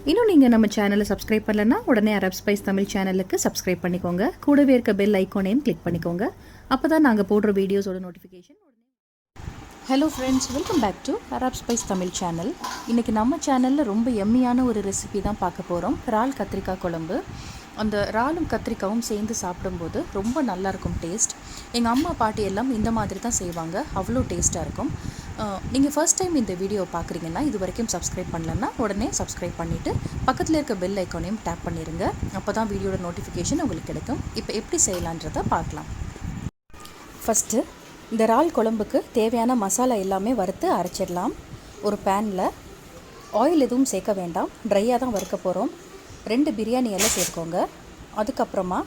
இன்னும் நீங்கள் நம்ம சேனலை சப்ஸ்கிரைப் பண்ணலன்னா உடனே அரப் ஸ்பைஸ் தமிழ் சேனலுக்கு சப்ஸ்கிரைப் பண்ணிக்கோங்க. கூடவே இருக்க பெல் ஐக்கானையும் கிளிக் பண்ணிக்கோங்க. அப்போ தான் நாங்கள் போடுற வீடியோஸோட notification. Hello friends, welcome back to Arab spice Tamil channel. இன்றைக்கி நம்ம சேனலில் ரொம்ப எம்மியான ஒரு ரெசிபி தான் பார்க்க போகிறோம். இறால் கத்திரிக்காய் குழம்பு. அந்த இறாலும் கத்திரிக்காயும் சேர்ந்து சாப்பிடும்போது ரொம்ப நல்லாயிருக்கும் டேஸ்ட். எங்கள் அம்மா பாட்டி எல்லாம் இந்த மாதிரி தான் செய்வாங்க, அவ்வளோ டேஸ்ட்டாக இருக்கும். நீங்கள் ஃபர்ஸ்ட் டைம் இந்த வீடியோ பார்க்குறீங்கன்னா, இது வரைக்கும் சப்ஸ்கிரைப் பண்ணலன்னா உடனே சப்ஸ்கிரைப் பண்ணிவிட்டு பக்கத்தில் இருக்க பெல் ஐக்கானையும் டேப் பண்ணிடுங்க. அப்போ தான் வீடியோட நோட்டிஃபிகேஷன் உங்களுக்கு கிடைக்கும். இப்போ எப்படி செய்யலான்றதை பார்க்கலாம். ஃபஸ்ட்டு இந்த இறால் குழம்புக்கு தேவையான மசாலா எல்லாமே வறுத்து அரைச்சிடலாம். ஒரு பேனில் ஆயில் எதுவும் சேர்க்க வேண்டாம், ட்ரையாக தான் வறுக்க போகிறோம். 2 பிரியாணி இலை சேர்த்துக்கோங்க. அதுக்கப்புறமா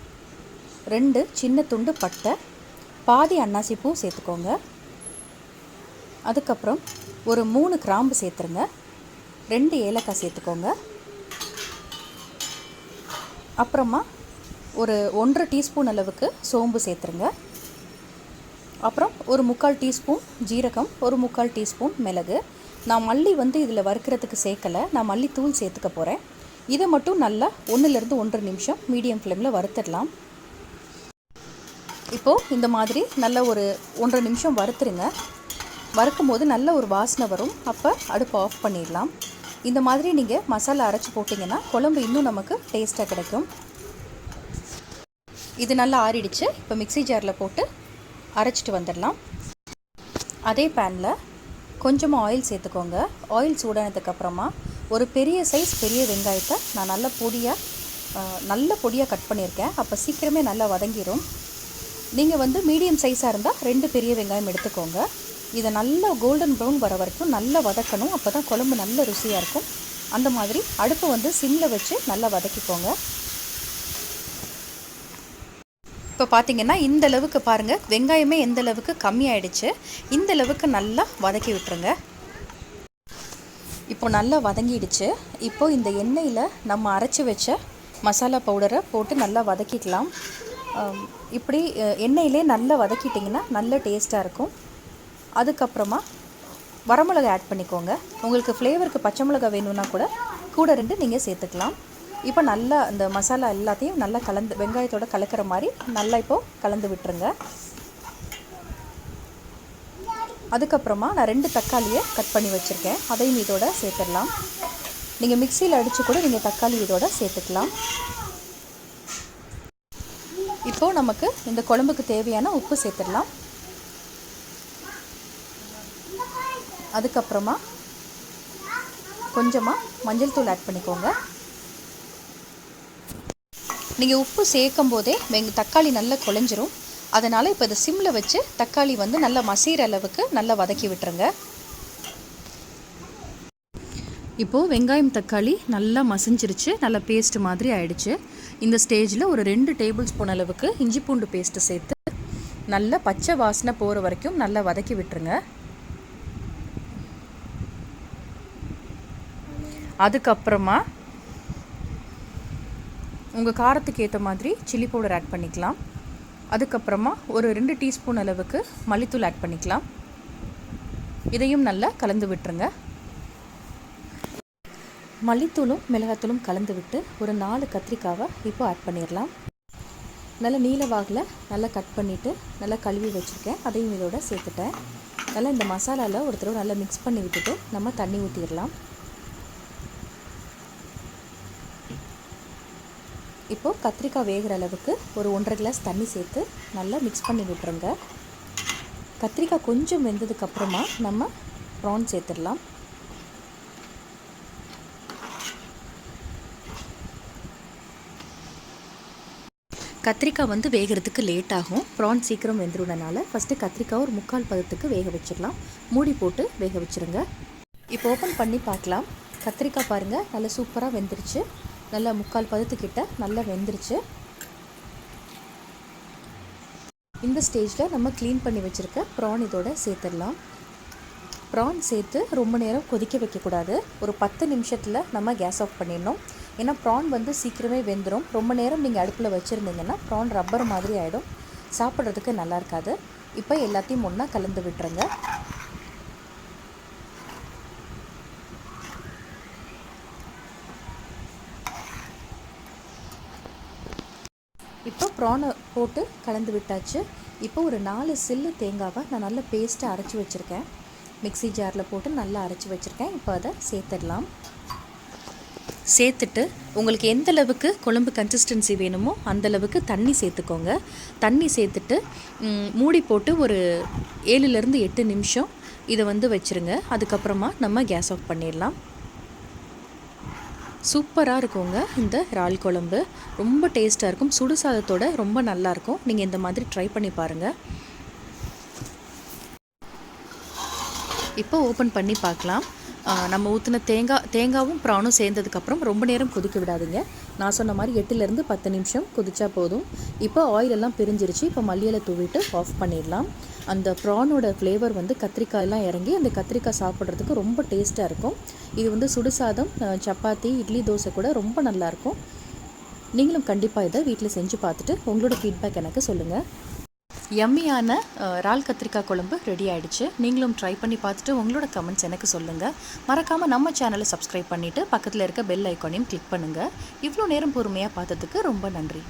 2 சின்ன துண்டு பட்டை, பாதி அன்னாசி பூ சேர்த்துக்கோங்க. அதுக்கப்புறம் ஒரு 3 கிராம்பு சேர்த்துருங்க. 2 ஏலக்காய் சேர்த்துக்கோங்க. அப்புறமா ஒரு 1.5 டீஸ்பூன் அளவுக்கு சோம்பு சேர்த்துருங்க. அப்புறம் ஒரு 3/4 டீஸ்பூன் ஜீரகம், ஒரு 3/4 டீஸ்பூன் மிளகு. நான் மல்லி இதில் வறுக்கிறதுக்கு சேர்க்கலை, நான் மல்லி தூள் சேர்த்துக்க போகிறேன். இதை மட்டும் நல்லா 1லேருந்து 1.5 நிமிஷம் மீடியம் ஃப்ளேமில் வறுத்துடலாம். இப்போது இந்த மாதிரி நல்ல ஒரு 1.5 நிமிஷம் வறுத்துருங்க. வறுக்கும் போது நல்ல ஒரு வாசனை வரும். அப்போ அடுப்பை ஆஃப் பண்ணிடலாம். இந்த மாதிரி நீங்கள் மசாலா அரைச்சி போட்டிங்கன்னா குழம்பு இன்னும் நமக்கு டேஸ்ட்டாக கிடைக்கும். இது நல்லா ஆறிடுச்சு. இப்போ மிக்ஸி ஜாரில் போட்டு அரைச்சிட்டு வந்துடலாம். அதே பேனில் கொஞ்சமாக ஆயில் சேர்த்துக்கோங்க. ஆயில் சூடானதுக்கப்புறமா ஒரு பெரிய சைஸ் பெரிய வெங்காயத்தை நான் நல்ல பொடியாக கட் பண்ணியிருக்கேன். அப்போ சீக்கிரமே நல்லா வதங்கிடும். நீங்கள் மீடியம் சைஸாக இருந்தால் 2 பெரிய வெங்காயம் எடுத்துக்கோங்க. இதை நல்லா கோல்டன் ப்ரௌன் வர வரைக்கும் நல்லா வதக்கணும். அப்போ தான் குழம்பு நல்ல ருசியாக இருக்கும். அந்த மாதிரி அடுப்பை சிம்மில் வச்சு நல்லா வதக்கிக்கோங்க. இப்போ பார்த்திங்கன்னா இந்த அளவுக்கு பாருங்கள், வெங்காயமே எந்த அளவுக்கு கம்மியாயிடுச்சு. இந்த அளவுக்கு நல்லா வதக்கி விட்டுருங்க. இப்போ நல்லா வதங்கிடுச்சு. இப்போது இந்த எண்ணெயில் நம்ம அரைச்சி வச்ச மசாலா பவுடரை போட்டு நல்லா வதக்கிக்கலாம். இப்படி எண்ணெயிலே நல்லா வதக்கிட்டிங்கன்னா நல்ல டேஸ்ட்டாக இருக்கும். அதுக்கப்புறமா வரமிளகா ஆட் பண்ணிக்கோங்க. உங்களுக்கு ஃப்ளேவருக்கு பச்சை மிளகா வேணும்னா கூட 2 நீங்கள் சேர்த்துக்கலாம். இப்போ நல்லா அந்த மசாலா எல்லாத்தையும் நல்லா வெங்காயத்தோடு கலக்கிற மாதிரி நல்லா இப்போது கலந்து விட்டுருங்க. அதுக்கப்புறமா நான் 2 தக்காளியை கட் பண்ணி வச்சுருக்கேன், அதையும் இதோட சேர்த்துடலாம். நீங்கள் மிக்சியில் அடித்து கூட நீங்கள் தக்காளி இதோட சேர்த்துக்கலாம். இப்போது நமக்கு இந்த குழம்புக்கு தேவையான உப்பு சேர்த்துடலாம். அதுக்கப்புறமா கொஞ்சமாக மஞ்சள் தூள் ஆட் பண்ணிக்கோங்க. நீங்கள் உப்பு சேர்க்கும் போதே தக்காளி நல்லா குழஞ்சிரும். அதனால் இப்போ இதை சிம்மில் வச்சு தக்காளி நல்லா மசிகிற அளவுக்கு நல்லா வதக்கி விட்டுருங்க. இப்போது வெங்காயம் தக்காளி நல்லா மசிஞ்சிருச்சு, நல்லா பேஸ்ட் மாதிரி ஆயிடுச்சு. இந்த ஸ்டேஜில் ஒரு 2 டேபிள் ஸ்பூன் அளவுக்கு இஞ்சி பூண்டு பேஸ்ட்டு சேர்த்து நல்லா பச்சை வாசனை போகிற வரைக்கும் நல்லா வதக்கி விட்டுருங்க. அதுக்கப்புறமா உங்கள் காரத்துக்கு ஏற்ற மாதிரி சில்லி பவுடர் ஆட் பண்ணிக்கலாம். அதுக்கப்புறமா ஒரு 2 டீஸ்பூன் அளவுக்கு மல்லித்தூள் ஆட் பண்ணிக்கலாம். இதையும் நல்லா கலந்து விட்டுருங்க. மல்லித்தூளும் மிளகாத்தூளும் கலந்து விட்டு ஒரு 4 கத்திரிக்காவை இப்போ ஆட் பண்ணிடலாம். நல்லா நீல வாகில் நல்லா கட் பண்ணிவிட்டு நல்லா கழுவி வச்சுருக்கேன், அதையும் இதோட சேர்த்துட்டேன். நல்லா இந்த மசாலாவில் ஒரு தடவை நல்லா மிக்ஸ் பண்ணி விட்டுட்டு நம்ம தண்ணி ஊற்றிடலாம். இப்போது கத்திரிக்காய் வேகிற அளவுக்கு ஒரு 1.5 கிளாஸ் தண்ணி சேர்த்து நல்லா மிக்ஸ் பண்ணி விட்டுருங்க. கத்திரிக்காய் கொஞ்சம் வெந்ததுக்கப்புறமா நம்ம ப்ரான் சேர்த்துடலாம். கத்திரிக்காய் வேகிறதுக்கு லேட் ஆகும், ப்ரான் சீக்கிரம் வெந்துடுறதுனால ஃபஸ்ட்டு கத்திரிக்காய் ஒரு 3/4 பதத்துக்கு வேக வச்சிடலாம். மூடி போட்டு வேக வச்சுருங்க. இப்போ ஓப்பன் பண்ணி பார்க்கலாம். கத்திரிக்காய் பாருங்கள் நல்லா சூப்பராக வெந்துருச்சு. நல்லா 3/4 பதத்துக்கிட்ட நல்லா வெந்துருச்சு. இந்த ஸ்டேஜில் நம்ம க்ளீன் பண்ணி வச்சுருக்க ப்ரான் இதோட சேர்த்துடலாம். ப்ரான் சேர்த்து ரொம்ப நேரம் கொதிக்க வைக்கக்கூடாது. ஒரு 10 நிமிஷத்தில் நம்ம கேஸ் ஆஃப் பண்ணிடணும். ஏன்னா ப்ரான் சீக்கிரமே வெந்துடும். ரொம்ப நேரம் நீங்கள் அடுப்பில் வச்சுருந்தீங்கன்னா ப்ரான் ரப்பர் மாதிரி ஆகிடும், சாப்பிட்றதுக்கு நல்லா இருக்காது. இப்போ எல்லாத்தையும் ஒன்றா கலந்து விட்டுருங்க. இப்போ ப்ரானை போட்டு கலந்து விட்டாச்சு. இப்போ ஒரு 4 சில்லு தேங்காவை நான் நல்லா பேஸ்ட்டாக அரைச்சி வச்சுருக்கேன். மிக்ஸி ஜாரில் போட்டு நல்லா அரைச்சி வச்சுருக்கேன். இப்போ அதை சேர்த்துடலாம். சேர்த்துட்டு உங்களுக்கு எந்த அளவுக்கு குழம்பு கன்சிஸ்டன்சி வேணுமோ அந்தளவுக்கு தண்ணி சேர்த்துக்கோங்க. தண்ணி சேர்த்துட்டு மூடி போட்டு ஒரு 7லேருந்து 8 நிமிஷம் இதை வச்சுருங்க. அதுக்கப்புறமா நம்ம கேஸ் ஆஃப் பண்ணிடலாம். சூப்பராக இருக்குங்க இந்த இறால் குழம்பு. ரொம்ப டேஸ்ட்டாக இருக்கும். சுடு சாதத்தோட ரொம்ப நல்லாயிருக்கும். நீங்கள் இந்த மாதிரி ட்ரை பண்ணி பாருங்கள். இப்போ ஓப்பன் பண்ணி பார்க்கலாம். நம்ம ஊற்றின தேங்காவும் ப்ரானும் சேர்ந்ததுக்கப்புறம் ரொம்ப நேரம் கொதிக்க விடாதுங்க. நான் சொன்ன மாதிரி 8லேருந்து 10 நிமிஷம் கொதிச்சா போதும். இப்போ ஆயிலெல்லாம் பிரிஞ்சிருச்சு. இப்போ மல்லியில தூவிட்டு ஆஃப் பண்ணிடலாம். அந்த ப்ரானோட ஃப்ளேவர் கத்திரிக்காயெல்லாம் இறங்கி அந்த கத்திரிக்காய் சாப்பிட்றதுக்கு ரொம்ப டேஸ்ட்டாக இருக்கும். இது சுடுசாதம், சப்பாத்தி, இட்லி, தோசை கூட ரொம்ப நல்லாயிருக்கும். நீங்களும் கண்டிப்பாக இதை வீட்டில் செஞ்சு பார்த்துட்டு உங்களோட ஃபீட்பேக் எனக்கு சொல்லுங்கள். யம்மியான இறால் கத்திரிக்காய் குழம்பு ரெடி ஆகிடுச்சு. நீங்களும் ட்ரை பண்ணி பார்த்துட்டு உங்களோட கமெண்ட்ஸ் எனக்கு சொல்லுங்கள். மறக்காமல் நம்ம சேனலை சப்ஸ்கிரைப் பண்ணிவிட்டு பக்கத்தில் இருக்க பெல் ஐக்கானையும் கிளிக் பண்ணுங்கள். இவ்வளோ நேரம் பொறுமையாக பார்த்ததுக்கு ரொம்ப நன்றி.